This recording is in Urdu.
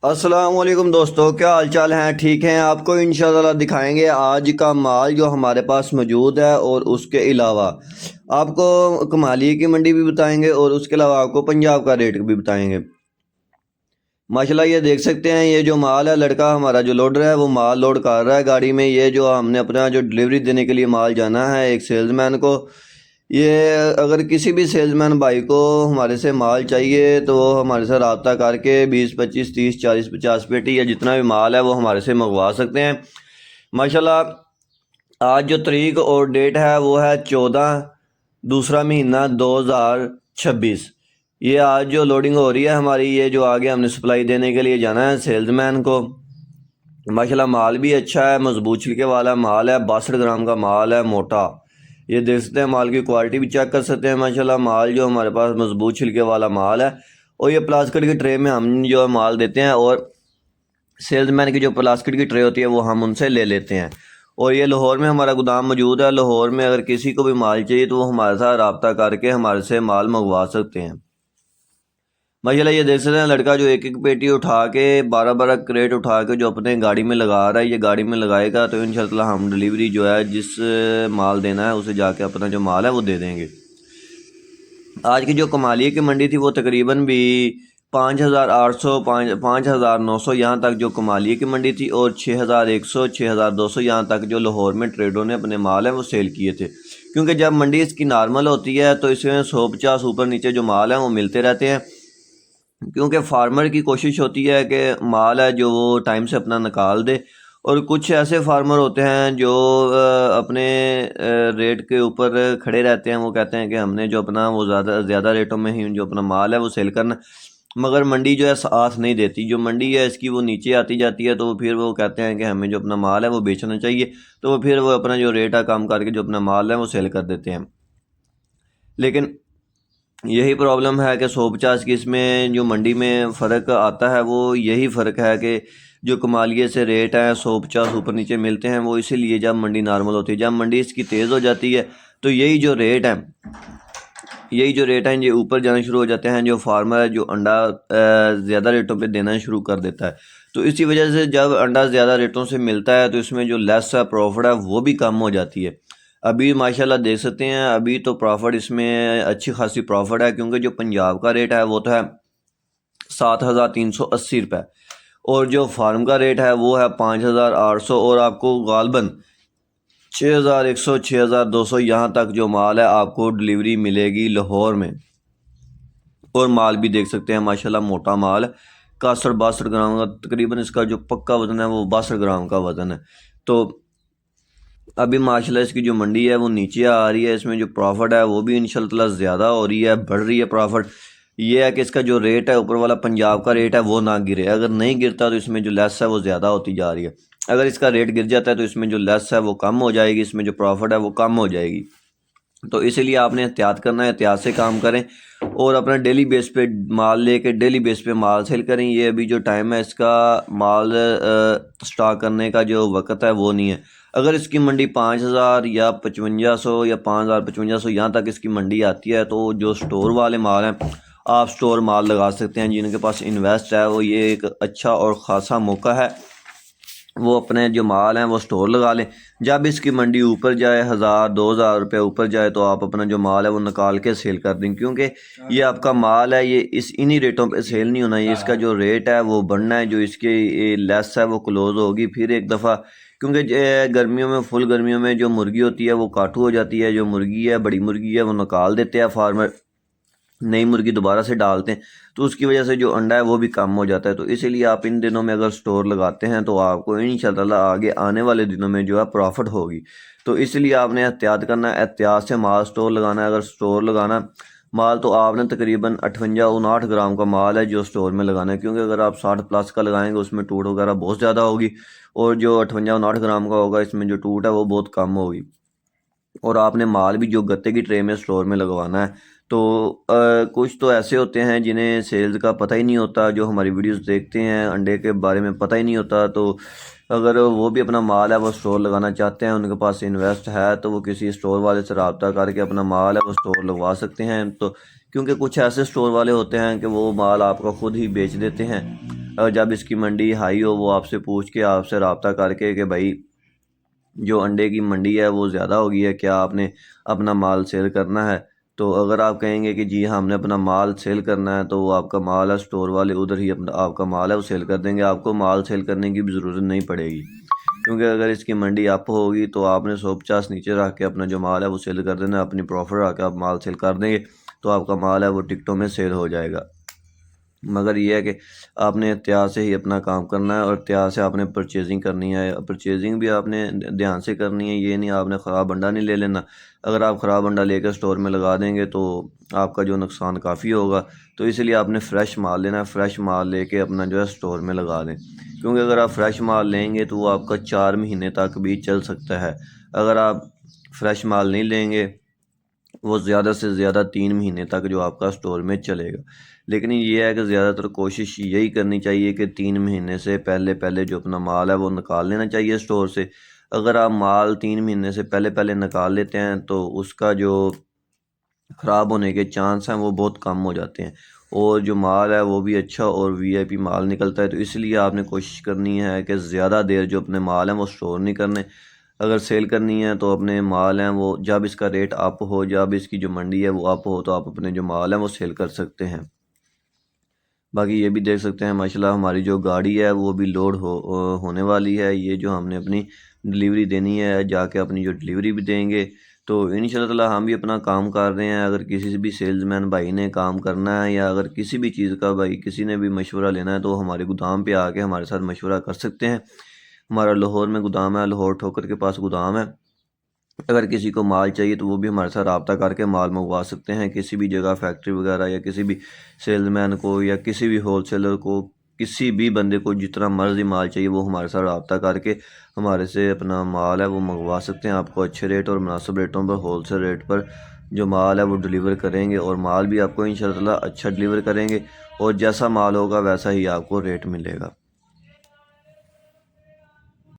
السلام علیکم دوستو، کیا حال چال ہیں؟ ٹھیک ہیں؟ آپ کو انشاءاللہ دکھائیں گے آج کا مال جو ہمارے پاس موجود ہے، اور اس کے علاوہ آپ کو کمالیے کی منڈی بھی بتائیں گے، اور اس کے علاوہ آپ کو پنجاب کا ریٹ بھی بتائیں گے۔ ماشاءاللہ یہ دیکھ سکتے ہیں، یہ جو مال ہے، لڑکا ہمارا جو لوڈر ہے وہ مال لوڈ کر رہا ہے گاڑی میں۔ یہ جو ہم نے اپنا جو ڈلیوری دینے کے لیے مال جانا ہے ایک سیلز مین کو، یہ اگر کسی بھی سیلز مین بھائی کو ہمارے سے مال چاہیے تو وہ ہمارے سے رابطہ کر کے 20 25 30 40 50 پیٹی یا جتنا بھی مال ہے وہ ہمارے سے منگوا سکتے ہیں۔ ماشاءاللہ آج جو تاریخ اور ڈیٹ ہے وہ ہے 14 دوسرا مہینہ 2026۔ یہ آج جو لوڈنگ ہو رہی ہے ہماری، یہ جو آگے ہم نے سپلائی دینے کے لیے جانا ہے سیلز مین کو۔ ماشاءاللہ مال بھی اچھا ہے، مضبوط چھلکے والا مال ہے، 62 گرام کا مال ہے، موٹا۔ یہ دیکھ سکتے ہیں، مال کی کوالٹی بھی چیک کر سکتے ہیں۔ ماشاءاللہ مال جو ہمارے پاس مضبوط چھلکے والا مال ہے، اور یہ پلاسٹک کی ٹرے میں ہم جو مال دیتے ہیں، اور سیلز مین کی جو پلاسٹک کی ٹرے ہوتی ہے وہ ہم ان سے لے لیتے ہیں۔ اور یہ لاہور میں ہمارا گودام موجود ہے۔ لاہور میں اگر کسی کو بھی مال چاہیے تو وہ ہمارے ساتھ رابطہ کر کے ہمارے سے مال منگوا سکتے ہیں۔ ماشاءاللہ یہ دیکھ سکتے ہیں، لڑکا جو ایک ایک پیٹی اٹھا کے 12 کریٹ اٹھا کے جو اپنے گاڑی میں لگا رہا ہے، یہ گاڑی میں لگائے گا تو انشاءاللہ ہم ڈلیوری جو ہے جس مال دینا ہے اسے جا کے اپنا جو مال ہے وہ دے دیں گے۔ آج کی جو کمالیے کی منڈی تھی وہ تقریباً بھی 5800 5900 یہاں تک جو کمالیے کی منڈی تھی، اور 6100 6200 یہاں تک جو لاہور میں ٹریڈوں نے اپنے مال ہیں وہ سیل کیے تھے۔ کیونکہ جب منڈی اس کی نارمل ہوتی ہے تو اس میں 150 اوپر نیچے جو مال ہیں وہ ملتے رہتے ہیں، کیونکہ فارمر کی کوشش ہوتی ہے کہ مال ہے جو وہ ٹائم سے اپنا نکال دے۔ اور کچھ ایسے فارمر ہوتے ہیں جو اپنے ریٹ کے اوپر کھڑے رہتے ہیں، وہ کہتے ہیں کہ ہم نے جو اپنا وہ زیادہ ریٹوں میں ہی جو اپنا مال ہے وہ سیل کرنا، مگر منڈی جو ہے ساتھ نہیں دیتی۔ جو منڈی ہے اس کی وہ نیچے آتی جاتی ہے، تو پھر وہ کہتے ہیں کہ ہمیں جو اپنا مال ہے وہ بیچنا چاہیے، تو پھر وہ اپنا جو ریٹ ہے کم کر کے جو اپنا مال ہے وہ سیل کر دیتے ہیں۔ لیکن یہی پرابلم ہے کہ 150 کی اس میں جو منڈی میں فرق آتا ہے، وہ یہی فرق ہے کہ جو کمالیے سے ریٹ ہیں 150 اوپر نیچے ملتے ہیں، وہ اسی لیے جب منڈی نارمل ہوتی ہے۔ جب منڈی اس کی تیز ہو جاتی ہے تو یہی جو ریٹ ہیں یہ اوپر جانا شروع ہو جاتے ہیں۔ جو فارمر ہے جو انڈا زیادہ ریٹوں پہ دینا شروع کر دیتا ہے، تو اسی وجہ سے جب انڈا زیادہ ریٹوں سے ملتا ہے تو اس میں جو لیس ہے پروفٹ ہے وہ بھی کم ہو جاتی ہے۔ ابھی ماشاءاللہ دیکھ سکتے ہیں، ابھی تو پروفٹ اس میں اچھی خاصی پروفٹ ہے، کیونکہ جو پنجاب کا ریٹ ہے وہ تو ہے 7380 روپے، اور جو فارم کا ریٹ ہے وہ ہے 5800، اور آپ کو غالباً 6100 6200 یہاں تک جو مال ہے آپ کو ڈلیوری ملے گی لاہور میں۔ اور مال بھی دیکھ سکتے ہیں، ماشاءاللہ موٹا مال ہے، 61 62 گرام کا تقریباً اس کا جو پکا وزن ہے وہ 62 گرام کا وزن ہے۔ تو ابھی ماشاءاللہ اس کی جو منڈی ہے وہ نیچے آ رہی ہے، اس میں جو پروفٹ ہے وہ بھی انشاءاللہ زیادہ ہو رہی ہے، بڑھ رہی ہے پروفٹ۔ یہ ہے کہ اس کا جو ریٹ ہے اوپر والا پنجاب کا ریٹ ہے وہ نہ گرے، اگر نہیں گرتا تو اس میں جو لیس ہے وہ زیادہ ہوتی جا رہی ہے۔ اگر اس کا ریٹ گر جاتا ہے تو اس میں جو لیس ہے وہ کم ہو جائے گی، اس میں جو پروفٹ ہے وہ کم ہو جائے گی۔ تو اسی لیے آپ نے احتیاط کرنا ہے، احتیاط سے کام کریں، اور اپنا ڈیلی بیس پہ مال لے کے ڈیلی بیس پہ مال سیل کریں۔ یہ ابھی جو ٹائم ہے اس کا مال سٹاک کرنے کا جو وقت ہے وہ نہیں ہے۔ اگر اس کی منڈی 5000 یا 5500 یا 5000 5500 یہاں تک اس کی منڈی آتی ہے، تو جو سٹور والے مال ہیں آپ سٹور مال لگا سکتے ہیں۔ جن کے پاس انویسٹ ہے وہ یہ ایک اچھا اور خاصا موقع ہے، وہ اپنے جو مال ہیں وہ سٹور لگا لیں۔ جب اس کی منڈی اوپر جائے 1000 2000 روپے اوپر جائے تو آپ اپنا جو مال ہے وہ نکال کے سیل کر دیں، کیونکہ یہ آپ کا مال ہے، یہ انہی ریٹوں پہ سیل نہیں ہونا، یہ اس کا جو ریٹ ہے وہ بڑھنا ہے، جو اس کی لیس ہے وہ کلوز ہوگی پھر ایک دفعہ۔ کیونکہ گرمیوں میں فل گرمیوں میں جو مرغی ہوتی ہے وہ کاٹو ہو جاتی ہے، جو مرغی ہے بڑی مرغی ہے وہ نکال دیتے ہیں فارمر، نئی مرغی دوبارہ سے ڈالتے ہیں، تو اس کی وجہ سے جو انڈا ہے وہ بھی کم ہو جاتا ہے۔ تو اسی لیے آپ ان دنوں میں اگر سٹور لگاتے ہیں تو آپ کو انشاءاللہ آگے آنے والے دنوں میں جو ہے پروفٹ ہوگی۔ تو اس لیے آپ نے احتیاط کرنا ہے، احتیاط سے مال سٹور لگانا ہے۔ اگر سٹور لگانا مال تو آپ نے تقریباً 58 59 گرام کا مال ہے جو سٹور میں لگانا ہے، کیونکہ اگر آپ 60 پلس کا لگائیں گے اس میں ٹوٹ وغیرہ بہت زیادہ ہوگی، اور جو 58 59 گرام کا ہوگا اس میں جو ٹوٹ ہے وہ بہت کم ہوگی۔ اور آپ نے مال بھی جو گتے کی ٹرے میں سٹور میں لگوانا ہے۔ تو کچھ تو ایسے ہوتے ہیں جنہیں سیلز کا پتہ ہی نہیں ہوتا، جو ہماری ویڈیوز دیکھتے ہیں انڈے کے بارے میں پتہ ہی نہیں ہوتا، تو اگر وہ بھی اپنا مال ہے وہ سٹور لگانا چاہتے ہیں، ان کے پاس انویسٹ ہے، تو وہ کسی سٹور والے سے رابطہ کر کے اپنا مال ہے وہ سٹور لگوا سکتے ہیں۔ تو کیونکہ کچھ ایسے سٹور والے ہوتے ہیں کہ وہ مال آپ کا خود ہی بیچ دیتے ہیں، جب اس کی منڈی ہائی ہو وہ آپ سے پوچھ کے آپ سے رابطہ کر کے کہ بھائی جو انڈے کی منڈی ہے وہ زیادہ ہوگی ہے، کیا آپ نے اپنا مال سیل کرنا ہے؟ تو اگر آپ کہیں گے کہ جی ہم نے اپنا مال سیل کرنا ہے، تو وہ آپ کا مال ہے، اسٹور والے ادھر ہی اپنا آپ کا مال ہے وہ سیل کر دیں گے، آپ کو مال سیل کرنے کی بھی ضرورت نہیں پڑے گی، کیونکہ اگر اس کی منڈی اپ ہوگی تو آپ نے 150 نیچے رکھ کے اپنا جو مال ہے وہ سیل کر دینا، اپنی پروفٹ رکھ کے آپ مال سیل کر دیں گے تو آپ کا مال ہے وہ ٹکٹوں میں سیل ہو جائے گا۔ مگر یہ ہے کہ آپ نے احتیاط سے ہی اپنا کام کرنا ہے، اور احتیاط سے آپ نے پرچیزنگ کرنی ہے، پرچیزنگ بھی آپ نے دھیان سے کرنی ہے، یہ نہیں آپ نے خراب انڈا نہیں لے لینا۔ اگر آپ خراب انڈا لے کے اسٹور میں لگا دیں گے تو آپ کا جو نقصان کافی ہوگا، تو اس لیے آپ نے فریش مال لینا ہے، فریش مال لے کے اپنا جو ہے اسٹور میں لگا دیں، کیونکہ اگر آپ فریش مال لیں گے تو وہ آپ کا 4 مہینے تک بھی چل سکتا ہے۔ اگر آپ فریش مال نہیں لیں گے وہ زیادہ سے زیادہ 3 مہینے تک جو آپ کا اسٹور میں چلے گا، لیکن یہ ہے کہ زیادہ تر کوشش یہی کرنی چاہیے کہ 3 مہینے سے پہلے جو اپنا مال ہے وہ نکال لینا چاہیے اسٹور سے۔ اگر آپ مال 3 مہینے سے پہلے نکال لیتے ہیں تو اس کا جو خراب ہونے کے چانس ہیں وہ بہت کم ہو جاتے ہیں، اور جو مال ہے وہ بھی اچھا اور وی آئی پی مال نکلتا ہے۔ تو اس لیے آپ نے کوشش کرنی ہے کہ زیادہ دیر جو اپنے مال ہیں وہ اسٹور نہیں کرنے، اگر سیل کرنی ہے تو اپنے مال ہیں وہ جب اس کا ریٹ اپ ہو، جب اس کی جو منڈی ہے وہ اپ ہو، تو آپ اپنے جو مال ہیں وہ سیل کر سکتے ہیں۔ باقی یہ بھی دیکھ سکتے ہیں ماشاءاللہ ہماری جو گاڑی ہے وہ بھی لوڈ ہونے والی ہے، یہ جو ہم نے اپنی ڈلیوری دینی ہے، جا کے اپنی جو ڈلیوری بھی دیں گے، تو انشاءاللہ تعالی ہم بھی اپنا کام کر رہے ہیں۔ اگر کسی بھی سیلز مین بھائی نے کام کرنا ہے، یا اگر کسی بھی چیز کا بھائی کسی نے بھی مشورہ لینا ہے، تو ہمارے گودام پہ آ کے ہمارے ساتھ مشورہ کر سکتے ہیں۔ ہمارا لاہور میں گودام ہے، لاہور ٹھوکر کے پاس گودام ہے، اگر کسی کو مال چاہیے تو وہ بھی ہمارے ساتھ رابطہ کر کے مال منگوا سکتے ہیں، کسی بھی جگہ فیکٹری وغیرہ یا کسی بھی سیلز مین کو یا کسی بھی ہول سیلر کو، کسی بھی بندے کو جتنا مرضی مال چاہیے وہ ہمارے ساتھ رابطہ کر کے ہمارے سے اپنا مال ہے وہ منگوا سکتے ہیں۔ آپ کو اچھے ریٹ اور مناسب ریٹوں پر، ہول سیل ریٹ پر جو مال ہے وہ ڈلیور کریں گے، اور مال بھی آپ کو انشاءاللہ اچھا ڈلیور کریں گے، اور جیسا مال ہوگا ویسا ہی آپ کو ریٹ ملے گا۔